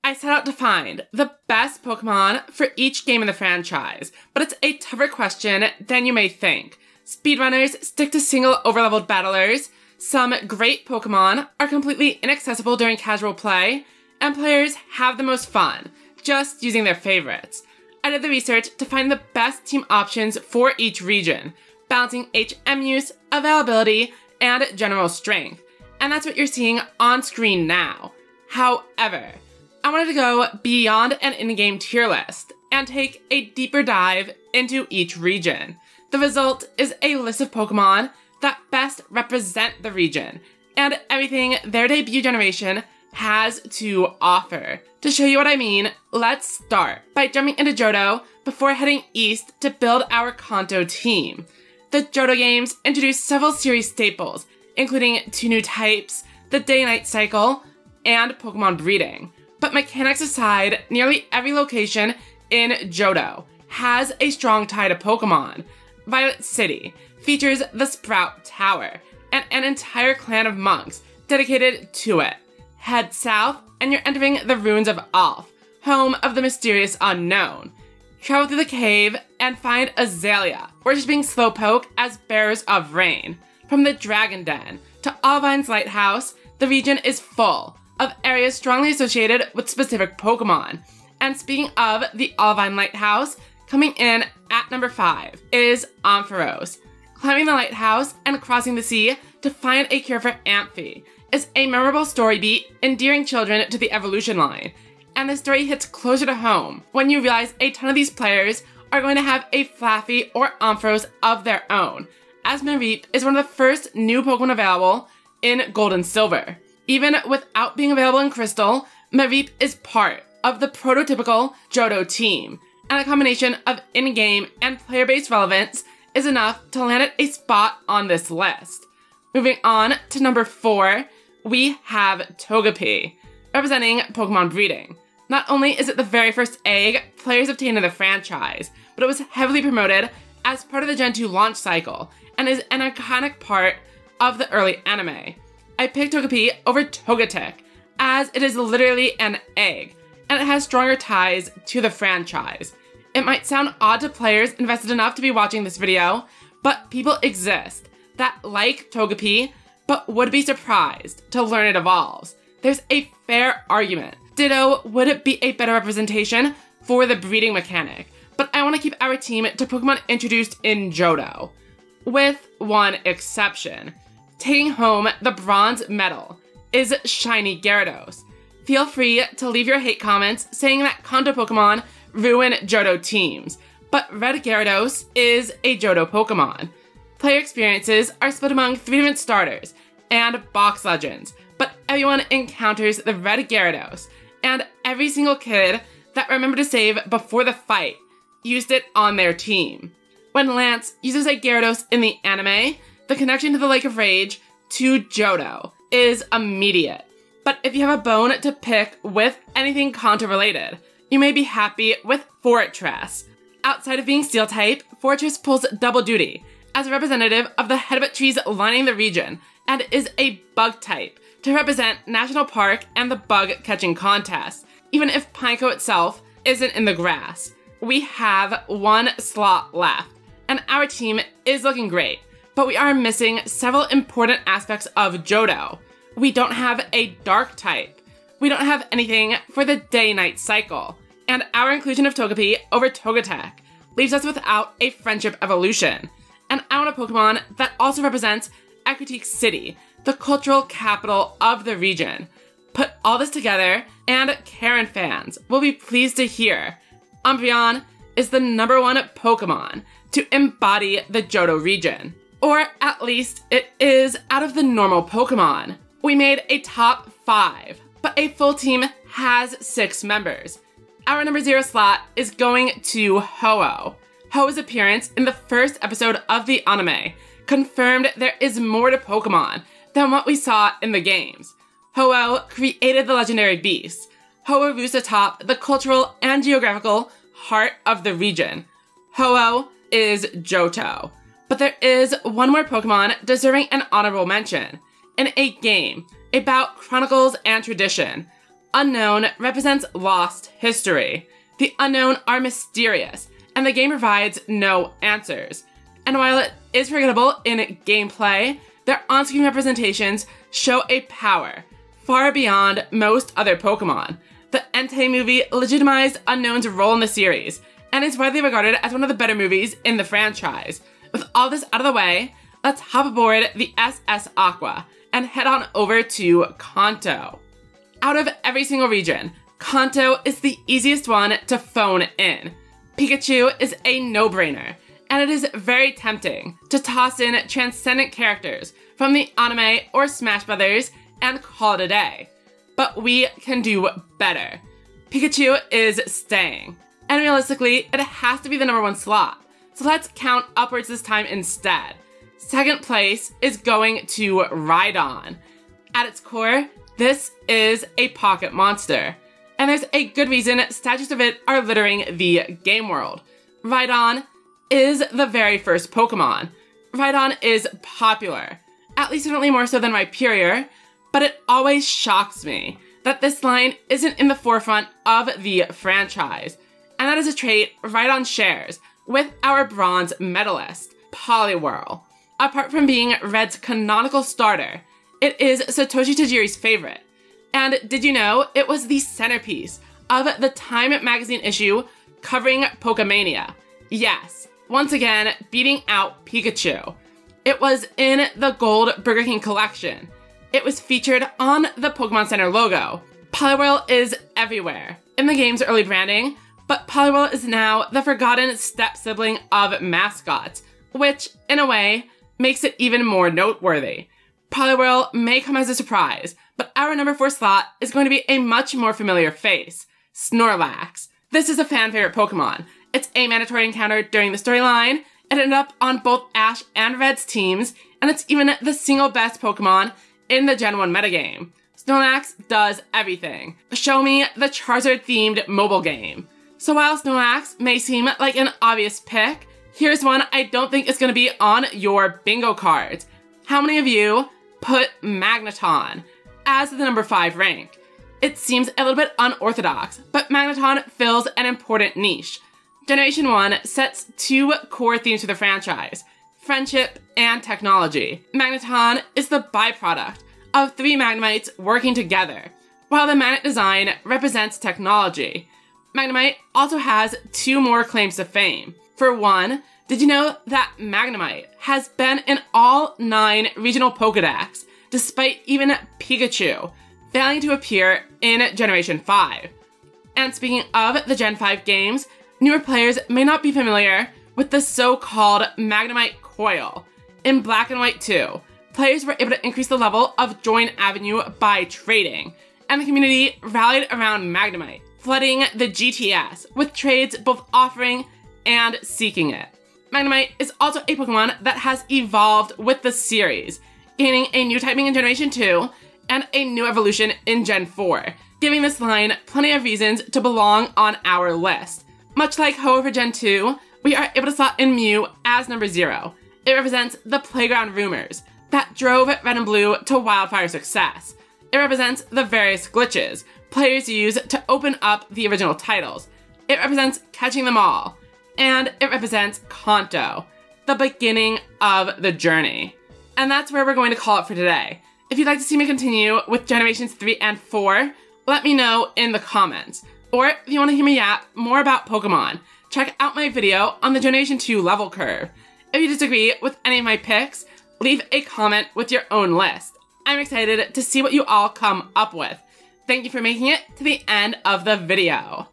I set out to find the best Pokemon for each game in the franchise, but it's a tougher question than you may think. Speedrunners stick to single overleveled battlers, some great Pokemon are completely inaccessible during casual play, and players have the most fun, just using their favorites. I did the research to find the best team options for each region, balancing HM use, availability, and general strength, and that's what you're seeing on screen now. However, I wanted to go beyond an in-game tier list and take a deeper dive into each region. The result is a list of Pokemon that best represent the region and everything their debut generation has to offer. To show you what I mean, let's start by jumping into Johto before heading east to build our Kanto team. The Johto games introduced several series staples, including 2 new types, the day-night cycle, and Pokemon breeding. But mechanics aside, nearly every location in Johto has a strong tie to Pokemon. Violet City features the Sprout Tower and an entire clan of monks dedicated to it. Head south and you're entering the ruins of Alph, home of the mysterious unknown. Travel through the cave and find Azalea, worshiping Slowpoke as bearers of rain. From the Dragon Den to Ollivine's Lighthouse, the region is full of areas strongly associated with specific Pokemon. And speaking of the Olivine Lighthouse, coming in at number 5 is Ampharos. Climbing the lighthouse and crossing the sea to find a cure for Amphi is a memorable story beat endearing children to the evolution line. And the story hits closer to home when you realize a ton of these players are going to have a Flaffy or Ampharos of their own, as Mareep is one of the first new Pokemon available in Gold and Silver. Even without being available in Crystal, Mareep is part of the prototypical Johto team, and a combination of in-game and player-based relevance is enough to land it a spot on this list. Moving on to number 4, we have Togepi, representing Pokemon breeding. Not only is it the very first egg players obtained in the franchise, but it was heavily promoted as part of the Gen 2 launch cycle, and is an iconic part of the early anime. I picked Togepi over Togetic, as it is literally an egg, and it has stronger ties to the franchise. It might sound odd to players invested enough to be watching this video, but people exist that like Togepi, but would be surprised to learn it evolves. There's a fair argument. Ditto, would it be a better representation for the breeding mechanic, but I want to keep our team to Pokemon introduced in Johto, with one exception. Taking home the bronze medal is Shiny Gyarados. Feel free to leave your hate comments saying that Kanto Pokemon ruin Johto teams, but Red Gyarados is a Johto Pokemon. Player experiences are split among 3 different starters and box legends, but everyone encounters the Red Gyarados, and every single kid that remembered to save before the fight used it on their team. When Lance uses a Gyarados in the anime, the connection to the Lake of Rage to Johto is immediate. But if you have a bone to pick with anything Kanto related, you may be happy with Fortress. Outside of being Steel type, Fortress pulls double duty as a representative of the headbutt trees lining the region, and is a Bug type to represent National Park and the bug catching contest, even if Pineco itself isn't in the grass. We have 1 slot left, and our team is looking great, but we are missing several important aspects of Johto. We don't have a Dark type. We don't have anything for the day-night cycle, and our inclusion of Togepi over Togetic leaves us without a friendship evolution. And I want a Pokemon that also represents Ecruteak City, the cultural capital of the region. Put all this together, and Karen fans will be pleased to hear Umbreon is the #1 Pokemon to embody the Johto region. Or at least it is out of the normal Pokemon. We made a top 5, but a full team has 6 members. Our number 0 slot is going to Ho-Oh. Ho-Oh's appearance in the first episode of the anime confirmed there is more to Pokemon than what we saw in the games. Ho-Oh created the legendary beast. Ho-Oh roosts atop the cultural and geographical heart of the region. Ho-Oh is Johto. But there is one more Pokemon deserving an honorable mention. In a game about chronicles and tradition, unknown represents lost history. The unknown are mysterious, and the game provides no answers. And while it is forgettable in gameplay, their on-screen representations show a power far beyond most other Pokémon. The Entei movie legitimized Unknown's role in the series, and is widely regarded as one of the better movies in the franchise. With all this out of the way, let's hop aboard the SS Aqua and head on over to Kanto. Out of every single region, Kanto is the easiest one to phone in. Pikachu is a no-brainer, and it is very tempting to toss in transcendent characters from the anime or Smash Brothers and call it a day. But we can do better. Pikachu is staying, and realistically, it has to be the #1 slot. So let's count upwards this time instead. Second place is going to Rhydon. At its core, this is a pocket monster, and there's a good reason statues of it are littering the game world. Rhydon is the very first Pokemon. Rhydon is popular, at least certainly more so than Rhyperior, but it always shocks me that this line isn't in the forefront of the franchise, and that is a trait Rhydon shares with our bronze medalist, Poliwhirl. Apart from being Red's canonical starter, it is Satoshi Tajiri's favorite. And did you know it was the centerpiece of the Time magazine issue covering Pokemania? Yes, once again, beating out Pikachu. It was in the gold Burger King collection. It was featured on the Pokemon Center logo. Poliwhirl is everywhere in the game's early branding, but Poliwhirl is now the forgotten step-sibling of mascots, which, in a way, makes it even more noteworthy. Poliwhirl may come as a surprise, but our #4 slot is going to be a much more familiar face, Snorlax. This is a fan-favorite Pokemon. It's a mandatory encounter during the storyline. It ended up on both Ash and Red's teams, and it's even the single best Pokemon in the Gen 1 metagame. Snorlax does everything. Show me the Charizard-themed mobile game. So while Snorlax may seem like an obvious pick, here's one I don't think is going to be on your bingo cards. How many of you put Magneton as the #5 rank? It seems a little bit unorthodox, but Magneton fills an important niche. Generation 1 sets 2 core themes for the franchise: friendship and technology. Magneton is the byproduct of 3 Magnemites working together, while the magnet design represents technology. Magnemite also has 2 more claims to fame. For one, did you know that Magnemite has been in all 9 regional Pokédex, despite even Pikachu failing to appear in Generation 5? And speaking of the Gen 5 games, newer players may not be familiar with the so-called Magnemite coil. In Black and White 2, players were able to increase the level of Join Avenue by trading, and the community rallied around Magnemite, flooding the GTS with trades both offering and seeking it. Magnemite is also a Pokemon that has evolved with the series, gaining a new typing in Generation 2 and a new evolution in Gen 4, giving this line plenty of reasons to belong on our list. Much like Ho for Gen 2, we are able to slot in Mew as #0. It represents the playground rumors that drove Red and Blue to wildfire success. It represents the various glitches players use to open up the original titles. It represents catching them all. And it represents Kanto, the beginning of the journey. And that's where we're going to call it for today. If you'd like to see me continue with Generations 3 and 4, let me know in the comments. Or if you want to hear me yap more about Pokemon, check out my video on the Generation 2 level curve. If you disagree with any of my picks, leave a comment with your own list. I'm excited to see what you all come up with. Thank you for making it to the end of the video.